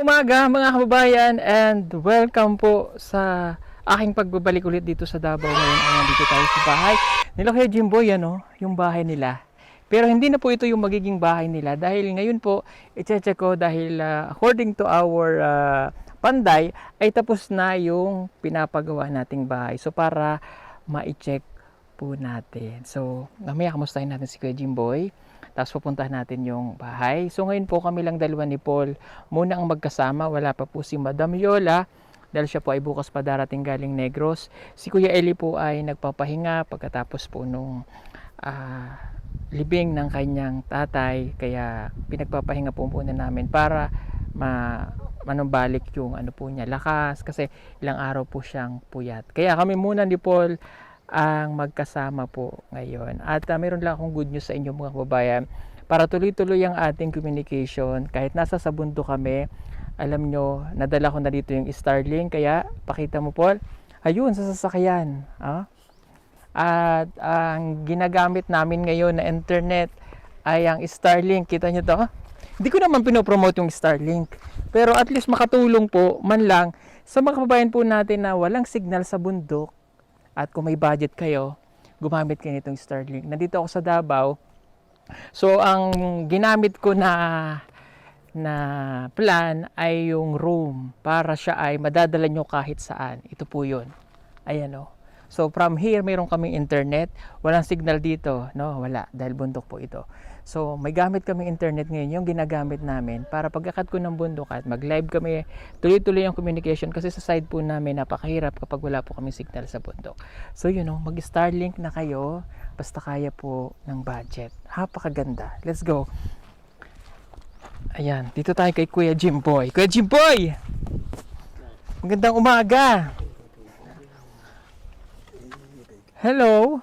umaga mga kababayan and welcome po sa aking pagbabalik ulit dito sa Davao ngayon. Ayan, dito tayo sa bahay nila Kuya Jimboy, yung bahay nila. Pero hindi na po ito yung magiging bahay nila dahil ngayon po i-check ko dahil according to our panday ay tapos na yung pinapagawa nating bahay. So para ma-check po natin. So mamaya kamustahin natin si Kuya Jimboy. Tapos pupuntahan natin yung bahay. So ngayon po kami lang dalawa ni Paul muna ang magkasama. Wala pa po si Madam Yola dahil siya po ay bukas pa darating galing Negros. Si Kuya Eli po ay nagpapahinga pagkatapos po nung libing ng kanyang tatay. Kaya pinagpapahinga po muna namin para manumbalik yung po niya lakas kasi ilang araw po siyang puyat. Kaya kami muna ni Paul ang magkasama po ngayon. At mayroon lang akong good news sa inyo mga kababayan. Para tuloy-tuloy ang ating communication, kahit nasa sa bundok kami, alam nyo, nadala ko na dito yung Starlink. Kaya, pakita mo Paul, ayun, sa sasakyan. At ang ginagamit namin ngayon na internet ay ang Starlink. Kita nyo to? Hindi ko naman pinopromote yung Starlink. Pero at least makatulong po, man lang, sa mga kababayan po natin na walang signal sa bundok. At kung may budget kayo, gumamit kayo nitong Starlink. Nandito ako sa Davao. So, ang ginamit ko na plan ay yung room para siya ay madadala nyo kahit saan. Ito po yun. Ayan o. So, from here, mayroon kaming internet. Walang signal dito. No, wala. Dahil bundok po ito. So, may gamit kaming internet ngayon. Yung ginagamit namin para pagkakat ko ng bundok at mag-live kami, tuloy-tuloy yung communication kasi sa side po namin napakahirap kapag wala po kaming signal sa bundok. So, mag-Starlink na kayo basta kaya po ng budget. Napakaganda. Let's go. Ayan, dito tayo kay Kuya Jimboy. Kuya Jimboy! Magandang umaga! Hello?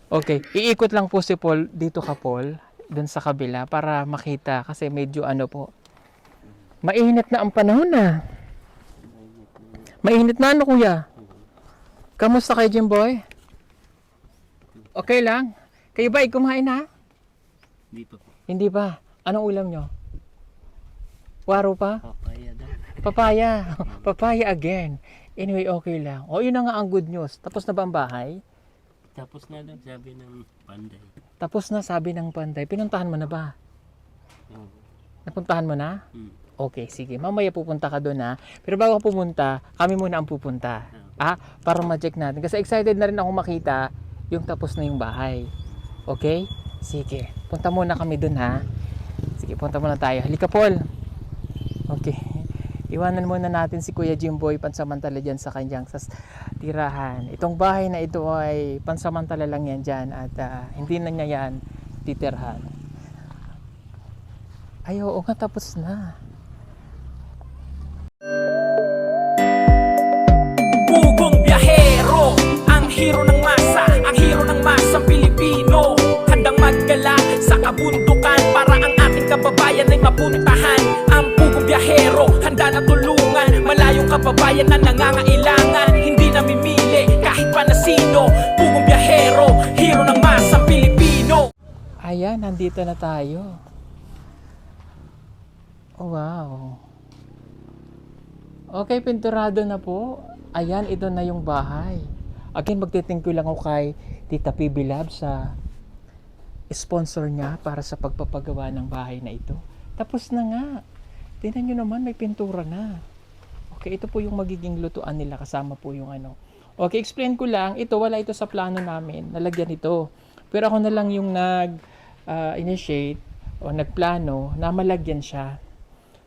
Okay, iikot lang po si Paul, dito ka Paul, dun sa kabila para makita kasi medyo po. Mainit na ang panahon na. Mainit na kuya? Kamusta kay Jimboy? Okay lang? Kayo ba kumain na? Hindi pa po. Hindi ba? Anong ulam nyo? Waro pa? Papaya daw. Papaya. Papaya again. Anyway, okay lang. O, yun na nga ang good news. Tapos na ba ang bahay? Tapos na daw sabi ng panday. Tapos na, sabi ng panday. Pinuntahan mo na ba? Oo. Napuntahan mo na? Okay, sige. Mamaya pupunta ka doon Pero bago ka pumunta, kami muna ang pupunta. Para ma-check natin. Kasi excited na rin ako makita yung tapos na yung bahay. Okay? Sige. Punta muna kami doon Sige, punta muna tayo. Halika, Paul. Okay. Iwanan muna natin si Kuya Jimboy pansamantala dyan sa kanyang tirahan. Itong bahay na ito ay pansamantala lang yan dyan at hindi na niya yan titirhan. Ay, oo nga, tapos na. Pugong biyahero, ang hero ng masa, ang hero ng masang Pilipino. Handang maggala sa kabundukan para ang ating kababayan ay mapuntahan. Ang pugong biyahero, handa na tulungan malayong kababayan na nangangailangan. Hindi namimili kahit pa na sino. Pugong biyahero, hero ng masang Pilipino. Ayan, nandito na tayo. Oh, wow. Okay, pinturado na po. Ayan, ito na yung bahay. Again, magte-thank you lang ako kay Tita PB Lab sa sponsor niya para sa pagpapagawa ng bahay na ito. Tapos na nga. Tingnan nyo naman, may pintura na. Okay, ito po yung magiging lutuan nila kasama po yung Okay, explain ko lang. Ito, wala ito sa plano namin. Nalagyan ito. Pero ako na lang yung nag-initiate o nagplano na malagyan siya.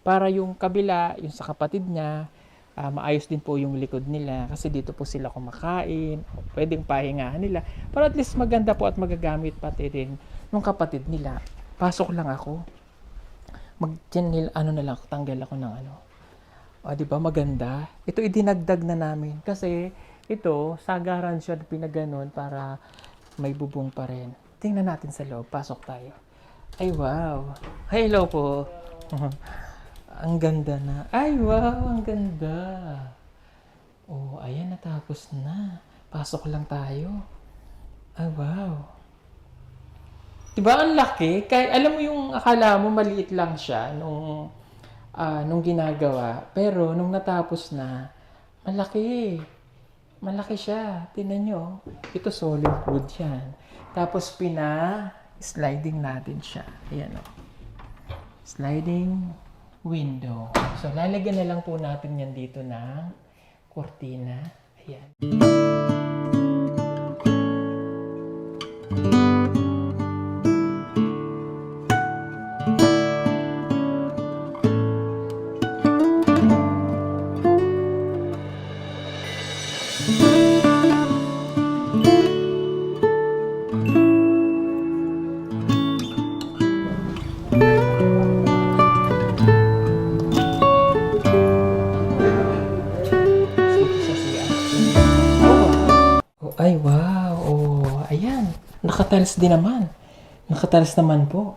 Para yung kabila, yung sa kapatid niya, maayos din po yung likod nila. Kasi dito po sila kumakain. Pwedeng pahingahan nila. Para at least maganda po at magagamit pati rin ng kapatid nila. Pasok lang ako. Na lang, tanggal ako ng di ba maganda? Ito idinagdag na namin kasi ito sagaran siya pinaganon para may bubong pa rin. Tingnan natin sa loob. Pasok tayo. Ay wow. Hello po. Ang ganda na. Ay wow, ang ganda. Oh, ayan natapos na. Pasok lang tayo. Ay wow. Diba ang laki? Kaya alam mo yung akala mo maliit lang siya nung nung ginagawa. Pero nung natapos na, malaki. Malaki siya. Tingnan nyo. Ito solid wood yan. Tapos sliding natin siya. Ayan o. Sliding window. So, lalagyan na lang po natin yan dito ng kortina. Ayan. Ay, wow. Oh, ayan. Nakatiles din naman. Nakatiles naman po.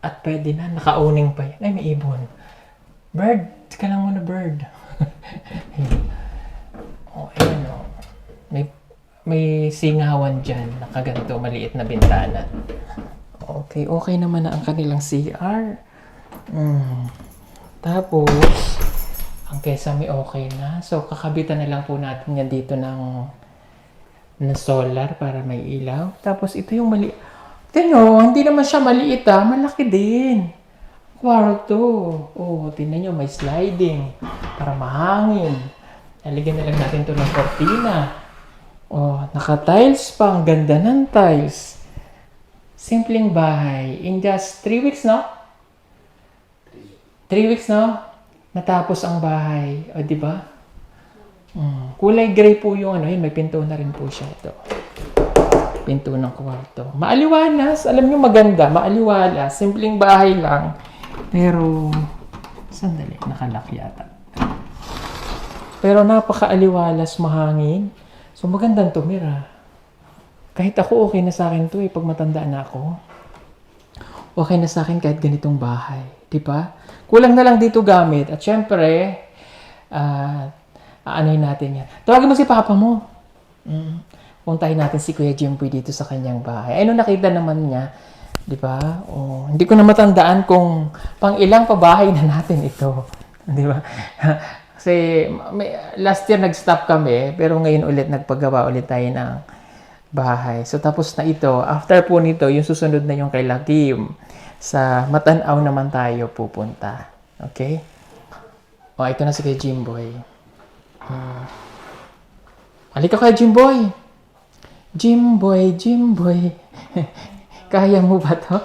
At pwede na. Naka-owning pa yan. Ay, may ibon. Bird. Teka lang muna, bird. Oh, ayan oh. May singawan dyan. Nakaganto. Maliit na bintana. Okay. Okay naman na ang kanilang CR. Tapos, ang kesame okay na. So, kakabitan na lang po natin yan dito ng solar para may ilaw. Tapos ito yung mali. Tingnan, hindi naman siya maliit malaki din. Kwarto. Oh, tingnan nyo, may sliding para mahangin. Lalagyan na lang natin to ng kortina. Oh, naka-tiles pa. Ang ganda ng tiles. Simpleng bahay. In just 3 weeks, no? 3 weeks, no? Natapos ang bahay. O, di ba? Kulay gray po yung yun, may pinto na rin po siya ito. Pinto ng kwarto. Maaliwalas, alam nyo maganda, maaliwalas. Simpleng bahay lang. Pero, sandali, nakalock yata. Pero napaka-aliwalas, mahangin. So magandang tumira. Kahit ako okay na sa akin to pag matanda na ako. Okay na sa akin kahit ganitong bahay. Diba? Kulang na lang dito gamit. At syempre, aanoyin natin yan. Tawagin mo si Papa mo. Puntahin natin si Kuya Jimboy dito sa kanyang bahay. Ay, nung nakita naman niya, di ba? Oh, hindi ko na matandaan kung pang ilang pabahay na natin ito. Di ba? Kasi last year nag-stop kami, pero ngayon ulit nagpagawa ulit tayo ng bahay. So tapos na ito. After po nito, yung susunod na yung kay Lakim. Sa Matanaw naman tayo pupunta. Okay? O, ito na si Kuya Jimboy. Halika kay Jimboy. Jimboy, Jimboy. Kaya mo ba to?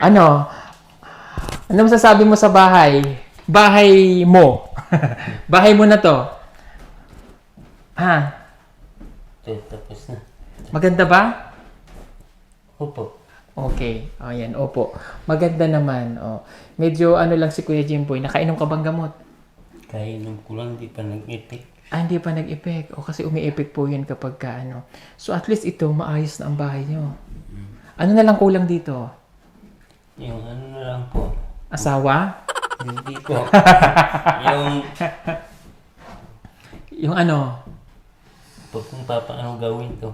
Ano? Ano masasabi mo sa bahay? Bahay mo. Bahay mo na to. Tapos na. Maganda ba? Opo. Okay. O, yan. Opo. Maganda naman. O. Medyo ano lang si Kuya Jimboy. Nakainom ka bang gamot? Kainom ko lang, di pa nag-ipik. Hindi pa nag-epek. O kasi umi-epek po yun kapag ka ano. So at least ito, maayos na ang bahay nyo. Ano na lang kulang dito? Yung ano na lang po. Asawa? Hindi po. Yung ano? Kung paano gawin to.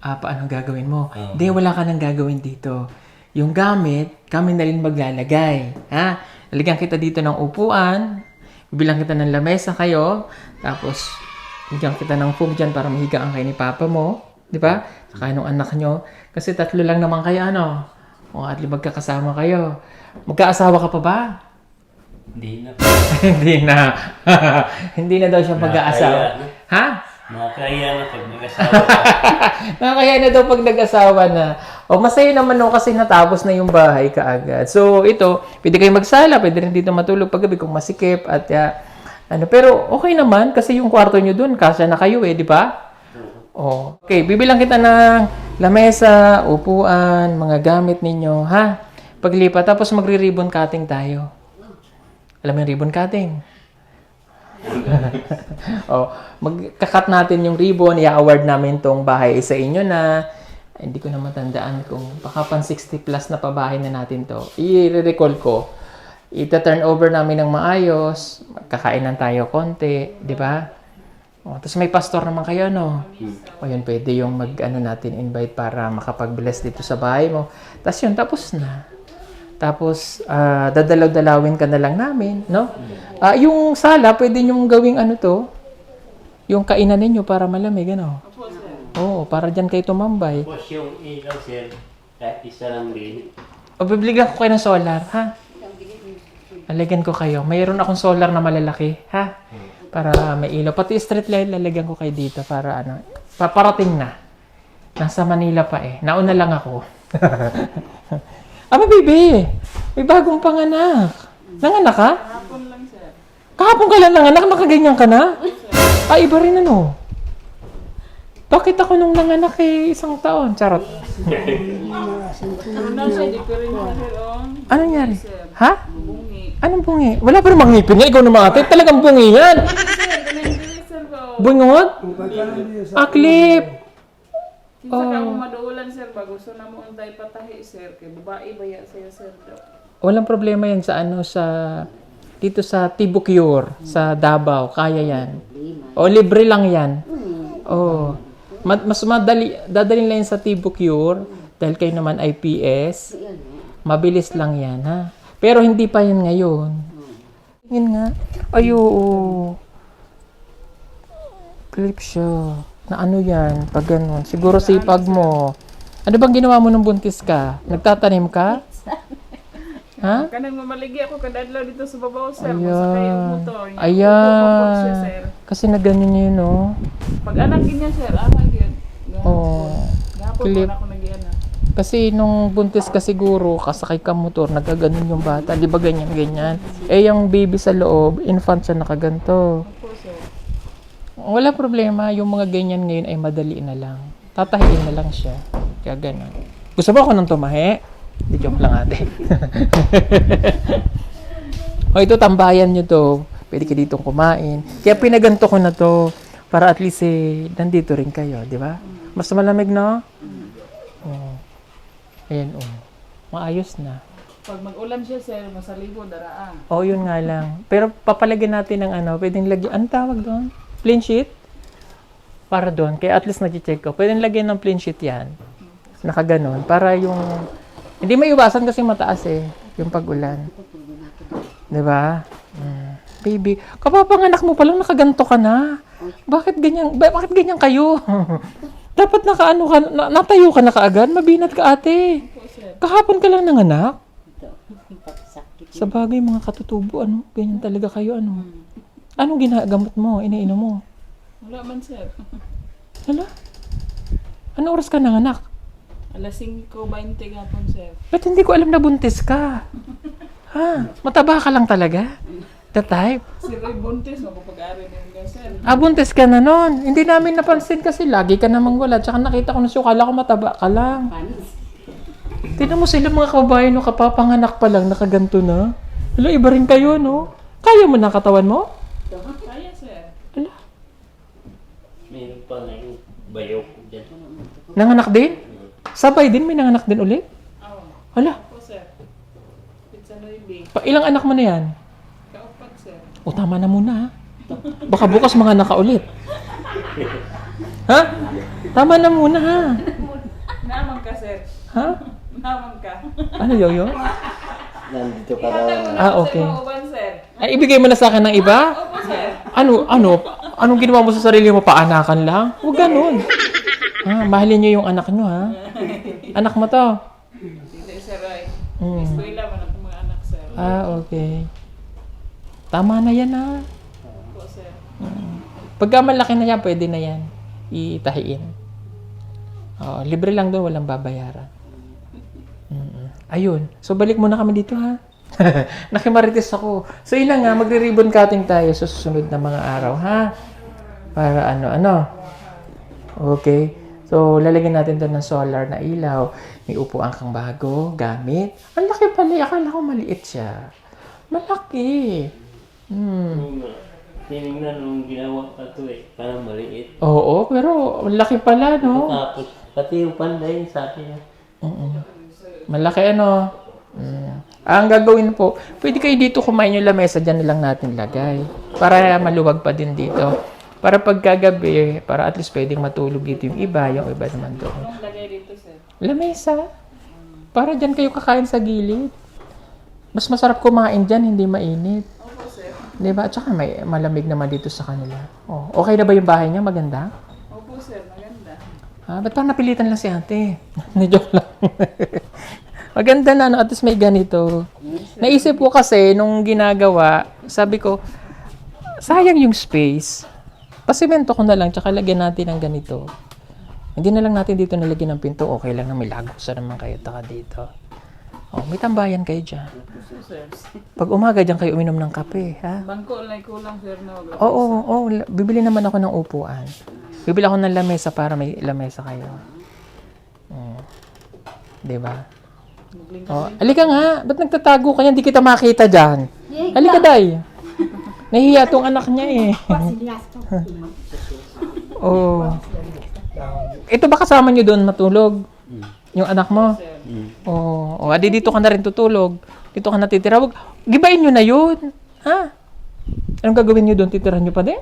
Paano gagawin mo? Hindi, wala ka nang gagawin dito. Yung gamit, kami na rin maglalagay. Ha? Lalagyan kita dito ng upuan. Bibilang kita ng lamesa kayo. Tapos, bigyan kita ng foam dyan para mahigaan kayo ni Papa mo. Di ba? Saka nung anak nyo. Kasi 3 lang naman kayo, ano? O at least magkakasama kayo. Magkaasawa ka pa ba? Hindi na. Hindi na. Hindi na daw siya mag-aasawa. Ha? Nakakaya na pag nag-asawa ka. Nakakaya na daw pag nag-asawa na. O masaya naman no kasi natapos na yung bahay kaagad. So ito, pwede kayo magsala, pwede rin dito matulog paggabi kung masikip at pero okay naman kasi yung kwarto nyo dun, kasya na kayo di ba? Okay, bibilang kita ng lamesa, upuan, mga gamit ninyo, ha? Paglipat, tapos magre-ribbon cutting tayo. Alam mo yung ribbon cutting? Magkakat natin yung ribbon, i-award namin tong bahay sa inyo na hindi ko na matandaan kung baka pan 60 plus na pabahay na natin to. I-recall ko. Ita-turn over namin ng maayos, magkakainan tayo konti, di ba? Tapos may pastor naman kayo, no? O yun, pwede yung natin invite para makapag-bless dito sa bahay mo. Tapos yun, tapos na. Tapos, dadalaw-dalawin ka na lang namin, no? Yung sala, pwede nyong gawing ano to, yung kainan ninyo para malamig, ano? Oo, para dyan kayo tumambay. Tapos yung ilaw, sir, kahit isa lang din. O, bibigyan ko kayo ng solar, ha? Lalagyan ko kayo. Mayroon akong solar na malalaki, ha? Para may ilaw. Pati street light, lalagyan ko kayo dito para ano, paparating na. Nasa Manila pa eh. Nauna lang ako. Baby! May bagong panganak. Nanganak ka? Hapon lang, sir. Kahapon ka lang nanganak, nakaganyan ka na? Iba rin ano. Bakit ako nung nanganak eh, 1 taon? Charot. Ano na siya, di pa rin na sir, oh. Ano nangyari? Ha? Bungi. Anong bungi? Wala pa namang ngipin niya. Ikaw naman ate. Talagang bungi yan. Sir, ganun din, sir, ko. Bungot? Clip. Kinsa ka mo maduulan, sir, ba? Gusto na mo untay patahi, sir. Kay babae ba yan sa'yo, sir? Walang problema yan sa ano, dito sa Tibucure, sa Davao. Kaya yan. O, libre lang yan. O, mas dadalhin lang yan sa Tibucure dahil kayo naman IPS. Mabilis lang yan, ha? Pero hindi pa yan ngayon. Tingin nga. Ay, oo. Clip siya. Na ano yan, pag ganun. Siguro sipag mo. Ano bang ginawa mo nung buntis ka? Nagtatanim ka? Ha? Kanang mamaligi ako kadadlaw dito sa babaw, sir. Ayan. Masakay yung motor. Ayan. Siya, sir. Kasi na ganyan yun, no? Pag anak niya, sir, anak yun. Oo. Gahapon Clip. po na ako nag-iana. Kasi nung buntis ka siguro, kasakay ka motor, nagkaganon yung bata. Di ba ganyan-ganyan? Eh, yung baby sa loob, infant siya nakaganto. Opo, sir. Wala problema. Yung mga ganyan ngayon ay madali na lang. Tatahiin na lang siya. Kaya ganun. Gusto mo ako ng tumahi? Di joke lang ate. O ito, tambayan nyo to. Pwede ka ditong kumain. Kaya pinaganto ko na to para at least nandito rin kayo, di ba? Mas malamig, no? Oh. Ayan, oh. Maayos na. Pag mag-ulan siya, sir, masalibo, daraan. Oo, yun nga lang. Pero papalagyan natin ng ano, pwedeng lagyan, anong tawag doon? Plain sheet? Para doon. Kaya at least nag-check ko. Pwedeng lagyan ng plain sheet yan. Nakaganon. Para yung, hindi may iwasan kasi mataas eh, yung pag-ulan. Diba? Baby, kapapanganak mo palang nakaganto ka na. Bakit ganyan kayo? Dapat nakaano ka, natayo ka na kaagad, mabinat ka ate. Kahapon ka lang nanganak. Sa bagay mga katutubo, ano, ganyan talaga kayo, ano. Anong ginagamot mo, iniinom mo? Wala man, sir. Hala? Anong oras ka nanganak? Alas 5:20 hapon, sir. Ba't hindi ko alam na buntis ka? Ha? Mataba ka lang talaga? The type? Si Roy Buntis, mapapag-ari din sir. Buntis ka na nun. Hindi namin napansin kasi lagi ka namang wala. Tsaka nakita ko na siya, kala ko mataba ka lang. Tignan mo sila mga kababayan, no, kapapanganak pa lang, nakaganto na. Hala, iba rin kayo, no? Kaya mo na katawan mo? Kaya, sir. Hala, Meron pa nga yung bayaw ko dyan. nanganak din? Sabay din, may nanganak din ulit? Oo. Hala, Opo, sir. Pizza Noybe. ilang anak mo na yan? Kaupat, sir. O, tama na muna, ha? Baka bukas mga naka ulit. Ha? Tama na muna, ha? Naman ka, sir. Ha? Naman ka. Ano yoyo? Nandito ka Ihatag mo na. na ako Okay. sa mauban, sir. Ay, ibigay mo na sa akin ng iba? Opo, sir. Anong ginawa mo sa sarili mo? Paanakan lang? Huwag ganun. Ha, mahalin niyo yung anak niyo, ha? Anak mo to. Dito, sir, Roy. Mm. Eskwela man ang mga anak, sir. Okay. Tama na yan, ha? Opo, sir. Pagka malaki na yan, pwede na yan. Itahiin. Oo, libre lang doon, walang babayaran. Ayun. So, balik muna kami dito, ha? Nakimarites ako. So, yun lang nga, magre-ribbon cutting tayo sa susunod na mga araw, ha? Para ano. Okay. So, lalagyan natin doon ng solar na ilaw. May upuan kang bago, gamit. Ang laki pala. Akala ko maliit siya. Malaki. Tinignan nung ginawa pa ito eh. Parang maliit. Oo, pero ang laki pala, no? Tapos, pati yung panday, sabi niya. Malaki, ano? Ang gagawin po, pwede kayo dito kumain yung lamesa, dyan lang natin lagay. Para maluwag pa din dito. Para pagkagabi, para at least pwedeng matulog dito yung iba naman doon. Anong lagay dito, sir? Lamesa. Para dyan kayo kakain sa gilid. Mas masarap kumain dyan, hindi mainit. Opo, sir. Di ba? At saka may malamig naman dito sa kanila. Oh, okay na ba yung bahay niya? Maganda? Opo, sir. Maganda. Ba't parang napilitan lang si ate? Joke lang. Maganda na, no? At least may ganito. Naisip ko kasi, nung ginagawa, sabi ko, sayang yung space. Pasimento ko na lang, tsaka lagyan natin ng ganito. Hindi na lang natin dito nalagyan ng pinto. Okay lang na may lagusan naman kayo, taka dito. Oh, may tambayan kayo dyan. Opo, sir. Pag umaga dyan kayo uminom ng kape, ha? Bangko lang kulang, sir. No? Oo, bibili naman ako ng upuan. Bibili ako ng lamesa para may lamesa kayo. Diba? Oh, alika nga. Ba't nagtatago ka yan? Hindi kita makita dyan. Alika, day. Nahihiya tong anak niya eh. Oh. Ito ba kasama niyo doon matulog? Yung anak mo? Oh, adi dito ka na rin tutulog. Dito ka natitira. Gibain niyo na yun. Ha? Anong gagawin niyo doon? Titirahan niyo pa din?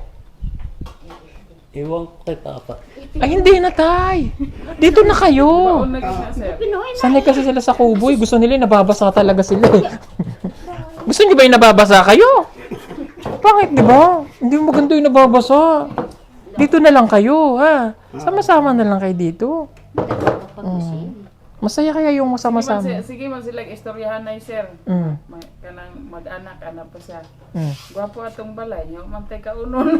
Ewan ko kay Papa. Ay, hindi na, tay. Dito na kayo. Baon na gina, sir. Sanay kasi sila sa kuboy. Gusto nila yung nababasa talaga sila eh. Gusto niyo ba yung nababasa kayo? Bakit, di ba? Hindi maganda yung nababasa. Dito na lang kayo, ha? Sama-sama na lang kayo dito. Masaya kaya yung sama-sama. Sige man silang istoryahan na sir. Mm. Kanang mag-anak, anak pa siya. Mm. Gwapo atong balay, yung mantay ka unon.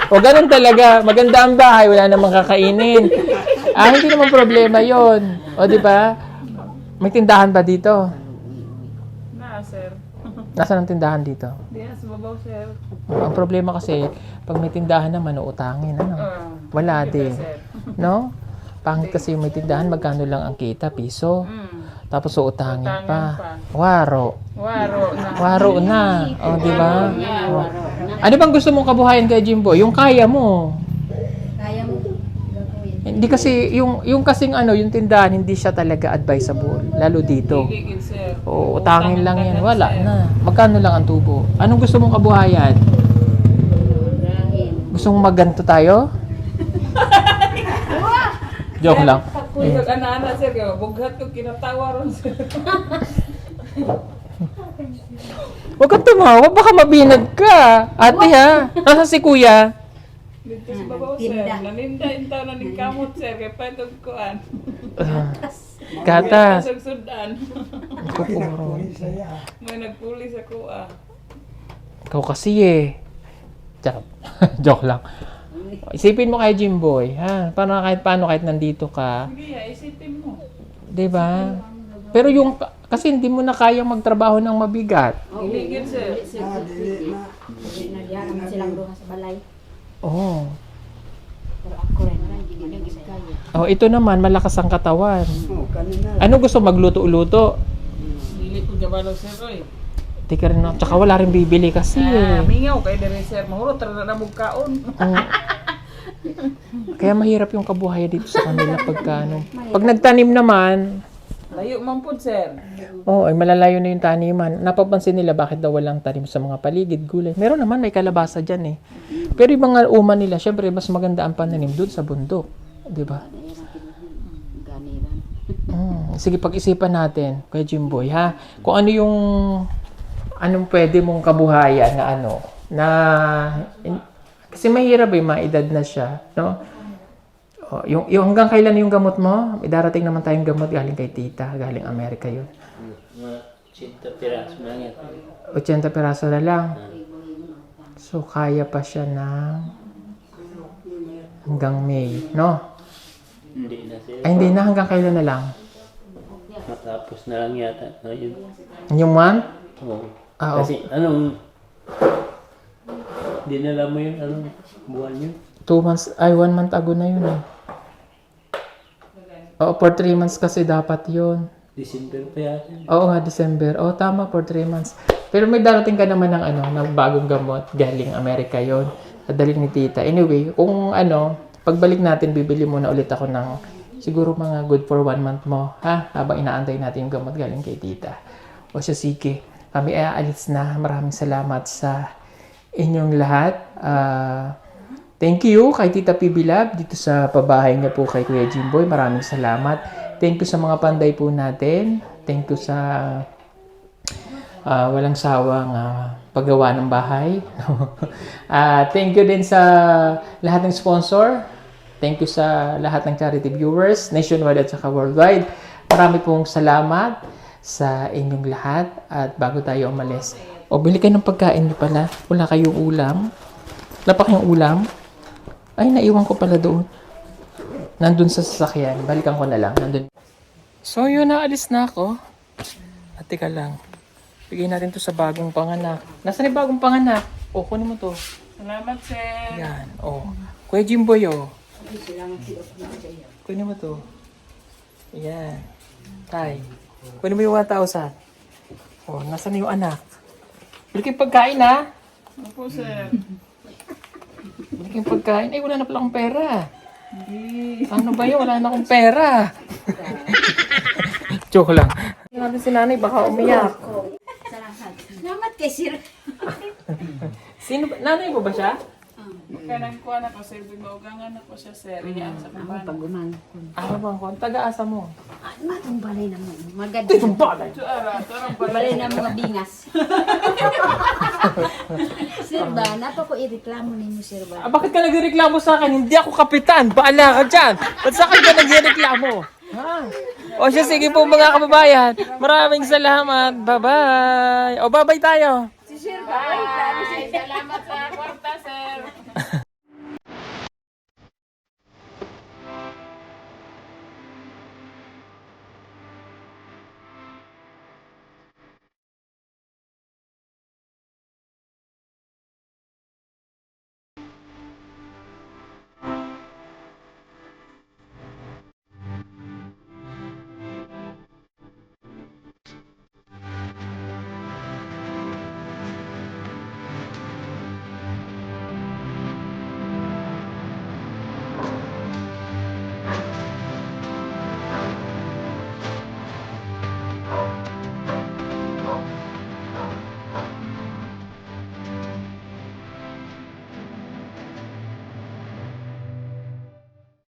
O ganun talaga. Maganda ang bahay. Wala namang kakainin. Hindi naman problema yon. O, di ba? May tindahan ba dito? Na, sir. Nasaan ang tindahan dito? Diyan sa babaw, sir. Ang problema kasi, pag may tindahan naman, uutangin. Ano? Wala din. Sir. No? Pangit kasi yung may tindahan, magkano lang ang kita? Piso. Tapos uutangin pa. Waro. Waro na. O, di ba? O. Ano bang gusto mong kabuhayan kay Jimbo? Yung kaya mo. Kaya mo gagawin. Hindi kasi, yung kasing yung tindahan, hindi siya talaga advisable. Lalo dito. Gigil, sir. O, utangin lang yan. Wala na. Magkano lang ang tubo? Anong gusto mong kabuhayan? Gusto mong magganto tayo? Joke lang. Kung yung ana-ana, sir, bughat ko kinatawa ron, sir. Huwag kang tumawa, baka mabinag ka. Ate ha, nasa si kuya? Dito sa babaw, sir. Naninda yung taon na kamot, sir. Kaya pa itong kuhan. Gatas. Sudan. Kupuro. May nagpuli sa kuha. Ikaw kasi eh. Charot. Joke lang. Isipin mo kay Jimboy, ha? Kahit nandito ka, Sige, isipin mo. 'di ba? Pero kasi hindi mo na kayang magtrabaho ng mabigat. Gigil, sir. Nagyara man silang duha sa balay. Oh. Pero ako rin, hindi na kaya. Oh, ito naman malakas ang katawan. Ano gusto magluto-luto? Dili ko gabalo, sir, oy. Di ka rin, tsaka wala rin bibili kasi eh. Mingaw kay dere, sir. Mahurot na mugkaon. Oh. Kaya mahirap yung kabuhayan dito sa kanila pag nagtanim naman, Layo man po, sir. ay malalayo na yung taniman. Napapansin nila bakit daw walang tanim sa mga paligid, gulay. Meron naman, may kalabasa dyan eh. Pero yung mga uman nila, syempre mas maganda ang pananim doon sa bundok. Di ba? Sige, pag-isipan natin, Kuya Jimboy, ha? Kung ano yung anong pwede mong kabuhayan kasi mahirap maedad na siya, no? Yung hanggang kailan yung gamot mo? May darating naman tayong gamot galing kay tita, galing Amerika yun. Mga 80 piraso lang yan. 80 piraso na lang. So, kaya pa siya hanggang May, no? Hindi na sila. Ay, hindi na. Hanggang kailan na lang? Matapos na lang yata ngayon. Yung month? Oo. Ah, Kasi dinala mo yun, buwan yun? 2 months, 1 month ago na yun eh. Oo, for 3 months kasi dapat yun. December pa yata. Oo nga, December. Oo, tama, for 3 months. Pero may darating ka naman ng bagong gamot. Galing Amerika yon. Dadalhin ni tita. Anyway, kung pagbalik natin, bibili muna ulit ako ng siguro mga good for 1 month mo. Ha? Habang inaantay natin yung gamot galing kay tita. O siya, sige. Kami ay aalis na. Maraming salamat sa inyong lahat. Thank you kay Tita PB Lab dito sa pabahay niya po kay Kuya Jimboy. Maraming salamat. Thank you sa mga panday po natin. Thank you sa walang sawang paggawa ng bahay. Thank you din sa lahat ng sponsor. Thank you sa lahat ng charity viewers, nationwide at saka worldwide. Marami pong salamat sa inyong lahat. At bago tayo umalis, bili kayo ng pagkain niyo pala. Wala kayong ulam. Wala pa kayong ulam. Ay, naiwan ko pala doon. Nandun sa sasakyan. Balikan ko na lang. Nandun. So, yun, naalis na ako. At teka lang. Bigay natin to sa bagong panganak. Nasaan yung bagong panganak? Kunin mo to. Salamat, sir. Yan. Kuya Jimboy, kunin mo to. Yan. Tay. Kunin mo yung 1,000. Nasaan yung anak? Bili kayong pagkain, ha? Opo, sir. Bili kayong pagkain. Ay, wala na pala akong pera. Ano ba yun? Wala na akong pera. Joke lang. Natin si nanay, baka umiyak. Salamat kay sir. Sino ba? Nanay mo ba siya? Kanang kuha na ko, sir. Bimaugangan na ko siya, sir. Iyaan sa Ang kumpanya. pagumang. Ano bang kon? Taga-asa mo? Matong balay naman. Maganda. Itong balay. Tarang pala. Balay na mga bingas. Sir ba, napa ko ireklamo ninyo sir ba? Bakit ka nagreklamo sa akin? Hindi ako kapitan. Baala ka dyan. Ba't sa akin ka nagreklamo? Ha? Siya, sige po mga kababayan. Maraming salamat. Bye-bye. Bye-bye tayo. Bye! Salamat sa kwarta.